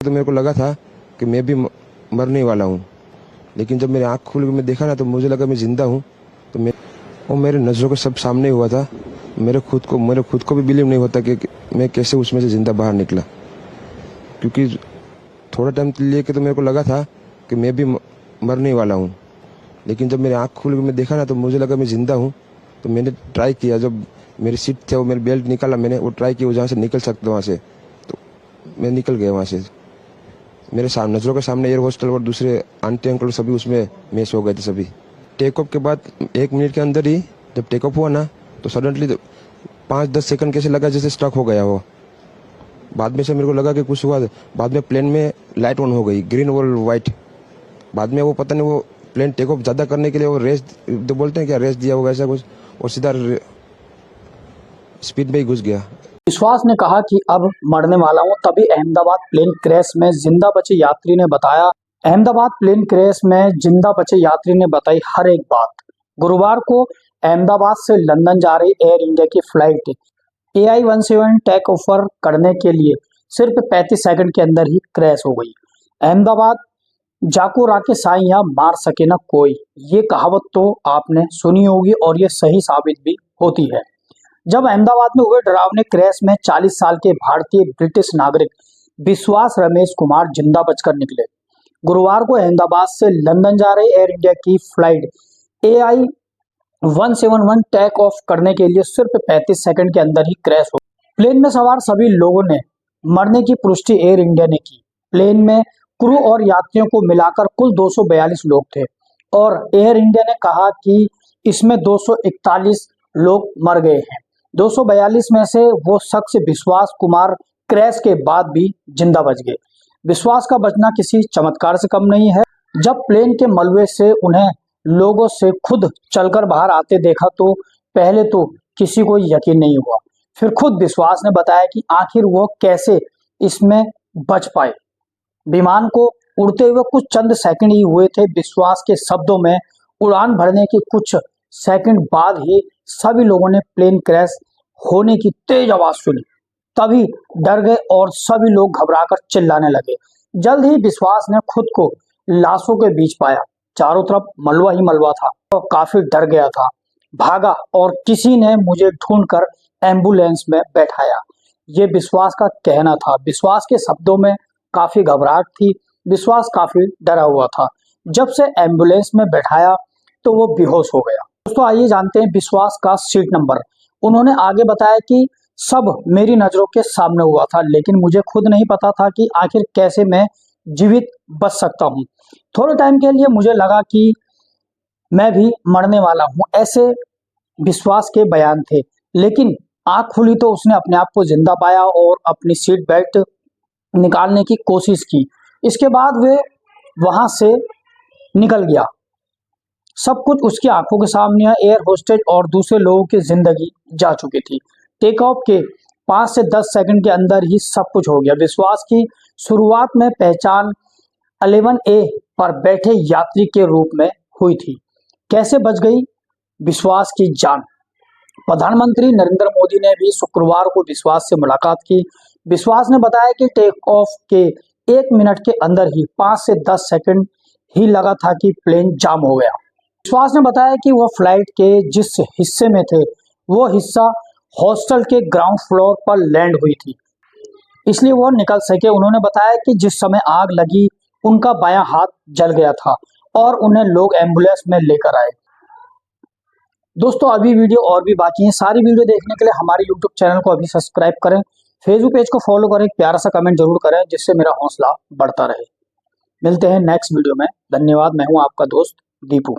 तो मेरे को लगा था कि मैं भी मरने वाला हूँ, लेकिन जब मेरी आँख खुल के मैं देखा ना तो मुझे लगा मैं जिंदा हूँ। तो मेरे नज़रों के सब सामने हुआ था। मेरे खुद को भी बिलीव नहीं होता कि मैं कैसे उसमें से जिंदा बाहर निकला, क्योंकि थोड़ा टाइम लेके तो मेरे को लगा था कि मैं भी मरने वाला हूँ, लेकिन जब मेरी आँख खुल के मैं देखा ना तो मुझे लगा मैं जिंदा हूँ। तो मैंने ट्राई किया, जब मेरी सीट थे वो मेरी बेल्ट निकाला, मैंने वो ट्राई किया जहाँ से निकल सकता वहाँ से, तो मैं निकल गया वहाँ से। मेरे सामने नजरों के सामने एयर हॉस्टल और दूसरे आंटी अंकल सभी उसमें मैच हो गए थे सभी। टेक ऑफ के बाद 1 मिनट के अंदर ही जब टेक ऑफ हुआ ना तो सडनली 5-10 सेकंड कैसे लगा जैसे स्ट्रक हो गया हो। बाद में से मेरे को लगा कि कुछ हुआ। बाद में प्लेन में लाइट ऑन हो गई, ग्रीन और वाइट। बाद में वो पता नहीं वो प्लेन टेक ऑफ ज्यादा करने के लिए वो रेस तो बोलते हैं क्या, रेस दिया होगा ऐसा कुछ, और सीधा स्पीड में ही घुस गया। विश्वास ने कहा कि अब मरने वाला हूं। तभी अहमदाबाद प्लेन क्रैश में जिंदा बचे यात्री ने बताया। अहमदाबाद प्लेन क्रैश में जिंदा बचे यात्री ने बताई हर एक बात। गुरुवार को अहमदाबाद से लंदन जा रही एयर इंडिया की फ्लाइट AI-171 टेक ऑफर करने के लिए सिर्फ 35 सेकंड के अंदर ही क्रैश हो गई। अहमदाबाद जाको राके साइया मार सके न कोई, ये कहावत तो आपने सुनी होगी और ये सही साबित भी होती है। जब अहमदाबाद में हुए डरावने क्रैश में 40 साल के भारतीय ब्रिटिश नागरिक विश्वास रमेश कुमार जिंदा बचकर निकले। गुरुवार को अहमदाबाद से लंदन जा रही एयर इंडिया की फ्लाइट AI-171 टेक ऑफ करने के लिए सिर्फ 35 सेकंड के अंदर ही क्रैश हो। प्लेन में सवार सभी लोगों ने मरने की पुष्टि एयर इंडिया ने की। प्लेन में क्रू और यात्रियों को मिलाकर कुल 242 लोग थे और एयर इंडिया ने कहा कि इसमें 241 लोग मर गए हैं। 242 में से वो शख्स विश्वास कुमार क्रैश के बाद भी जिंदा बच गए। विश्वास का बचना किसी चमत्कार से कम नहीं है। जब प्लेन के मलबे से उन्हें लोगों से खुद चलकर बाहर आते देखा तो पहले तो किसी को यकीन नहीं हुआ। फिर खुद विश्वास ने बताया कि आखिर वो कैसे इसमें बच पाए। विमान को उड़ते हुए कुछ चंद सेकंड ही हुए थे। विश्वास के शब्दों में उड़ान भरने के कुछ सेकंड बाद ही सभी लोगों ने प्लेन क्रैश होने की तेज आवाज सुनी, तभी डर गए और सभी लोग घबराकर चिल्लाने लगे। जल्द ही विश्वास ने खुद को लाशों के बीच पाया। चारों तरफ मलबा ही मलबा था। तो काफी डर गया था, भागा और किसी ने मुझे ढूंढकर एम्बुलेंस में बैठाया, ये विश्वास का कहना था। विश्वास के शब्दों में काफी घबराहट थी। विश्वास काफी डरा हुआ था। जब से एम्बुलेंस में बैठाया तो वो बेहोश हो गया। दोस्तों आइए जानते हैं विश्वास का सीट नंबर। उन्होंने आगे बताया कि सब मेरी नजरों के सामने हुआ था, लेकिन मुझे खुद नहीं पता था कि आखिर कैसे मैं जीवित बच सकता हूँ। थोड़े टाइम के लिए मुझे लगा कि मैं भी मरने वाला हूँ, ऐसे विश्वास के बयान थे। लेकिन आंख खुली तो उसने अपने आप को जिंदा पाया और अपनी सीट बेल्ट निकालने की कोशिश की। इसके बाद वे वहां से निकल गया। सब कुछ उसकी आंखों के सामने। एयर होस्टेज और दूसरे लोगों की जिंदगी जा चुकी थी। टेक ऑफ के 5 से 10 सेकंड के अंदर ही सब कुछ हो गया। विश्वास की शुरुआत में पहचान 11A पर बैठे यात्री के रूप में हुई थी। कैसे बच गई विश्वास की जान? प्रधानमंत्री नरेंद्र मोदी ने भी शुक्रवार को विश्वास से मुलाकात की। विश्वास ने बताया कि टेक ऑफ के 1 मिनट के अंदर ही 5 से 10 सेकंड ही लगा था कि प्लेन जाम हो गया। विश्वास ने बताया कि वह फ्लाइट के जिस हिस्से में थे वो हिस्सा हॉस्टल के ग्राउंड फ्लोर पर लैंड हुई थी, इसलिए वो निकल सके। उन्होंने बताया कि जिस समय आग लगी उनका बायां हाथ जल गया था और उन्हें लोग एम्बुलेंस में लेकर आए। दोस्तों अभी वीडियो और भी बाकी है। सारी वीडियो देखने के लिए हमारे YouTube चैनल को अभी सब्सक्राइब करें, फेसबुक पेज को फॉलो करें, प्यारा सा कमेंट जरूर करें जिससे मेरा हौसला बढ़ता रहे। मिलते हैं नेक्स्ट वीडियो में। धन्यवाद। मैं हूं आपका दोस्त दीपू।